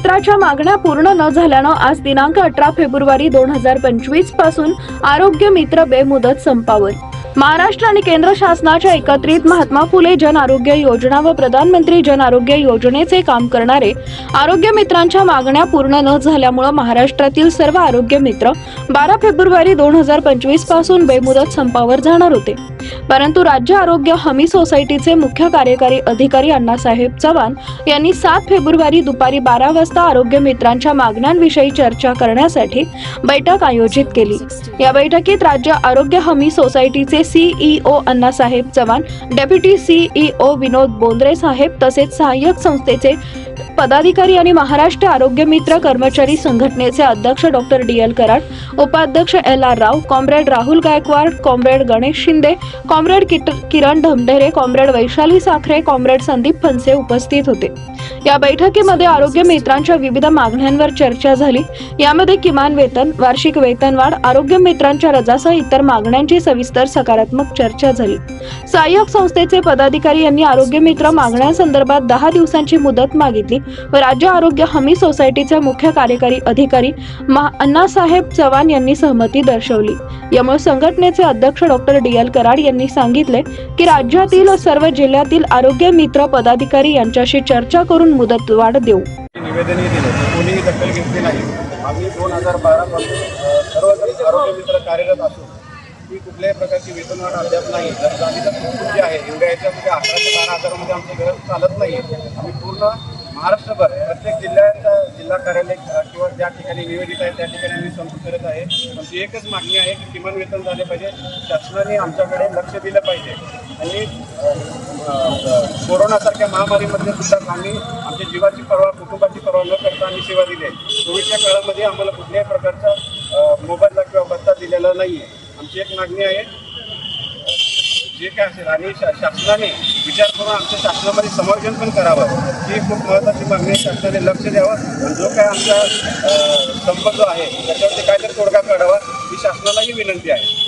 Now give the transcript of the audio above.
मित्राच्या मागण्या पूर्ण न झाल्यानं आज दिनांक 18 फेब्रुवारी 2025 पासून आरोग्य मित्र बेमुदत संपावर। महाराष्ट्र आणि केंद्र शासनाच्या एकत्रित महात्मा फुले जन आरोग्य योजना व प्रधानमंत्री जन आरोग्य योजनेचे काम करणारे आरोग्य मित्रांच्या मागण्या पूर्ण न झाल्यामुळे महाराष्ट्रातील सर्व आरोग्य मित्र 12 फेब्रुवारी 2025 पासून बेमुदत संपावर जाणार होते। परंतु राज्य आरोग्य हमी सोसायटीचे मुख्य कार्यकारी अधिकारी अण्णासाहेब चव्हाण यांनी 7 फेब्रुवारी दुपारी 12 वाजता आरोग्य मित्रांच्या मागण्यांविषयी चर्चा करण्यासाठी बैठक आयोजित केली। या बैठकीत राज्य आरोग्य हमी सोसायटीचे CEO Annasaheb Chavan, deputy CEO Vinod Bondre साहेब तसेच सहाय्यक संस्थेचे पदाधिकारी आणि महाराष्ट्र आरोग्य मित्र कर्मचारी संघटनेचे अध्यक्ष डॉक्टर DL कराड, उपाध्यक्ष LR Rao, comrade Rahul Gaikwad, comrade Ganesh Shinde, comrade Kiran Dhamdhere, comrade Vaishali Sakhare, comrade Sandeep Phanse उपस्थित होते। या बैठकीमध्ये आरोग्य मित्रांच्या विविध मागण्यांवर चर्चा झाली। यामध्ये किमान वेतन, वार्षिक वेतनवाढ, आरोग्य मित्रांच्या रजासह इतर मागण्यांची सविस्तर सकारात्मक चर्चा झाली। सहाय्यक संस्थेचे पदाधिकारी यांनी आरोग्य मित्र मागण्यांसंदर्भात 10 दिवसांची मुदत मागितली व राज्य आरोग्य हमी सोसायटीचे मुख्य कार्यकारी अधिकारी अण्णासाहेब चव्हाण यांनी सहमती दर्शवली। यामुळे संघटनेचे अध्यक्ष डॉक्टर DL कराड यांनी सांगितले की राज्यातील सर्व जिल्ह्यातील आरोग्य मित्र पदाधिकारी यांच्याशी चर्चा करून मुदतवाढ देऊ। निवेदनही दिले, कोणीही दखल घेतली नाही। आम्ही 2012 पासून सर्व आरोग्य मित्र कार्यरत असून ही कुठल्याही प्रकारची वेतनवाढ अद्याप नाही। जर झाली तर खूप आहे, एवढ्या याच्यामध्ये 11 ते 12 हजारामध्ये आमची गरज चालत नाही। आम्ही पूर्ण महाराष्ट्रभर प्रत्येक जिल्हा कार्यालय किंवा ज्या ठिकाणी नियोजित आहे त्या ठिकाणी आम्ही संपर्क करत आहे। आमची एकच मागणी आहे की किमान वेतन झाले पाहिजे, शासनाने आमच्याकडे लक्ष दिलं पाहिजे आणि कोरोनासारख्या महामारीमध्ये सुद्धा आम्ही आमच्या जीवाची पर्वा, कुटुंबाची पर्वा न करता आम्ही सेवा दिली आहे। कोविडच्या काळामध्ये आम्हाला कुठल्याही प्रकारचा मोबदला किंवा भत्ता दिलेला नाही आहे। आमची एक मागणी आहे जे काय असेल आणि शासनाने विचार करून आमच्या शासनामध्ये समायोजन पण करावं, ही खूप महत्त्वाची मागणी आहे। शासनाने लक्ष द्यावं आणि जो काय आमचा संप जो आहे त्याच्यावरती काहीतरी तोडगा काढावा ही शासनालाही विनंती आहे।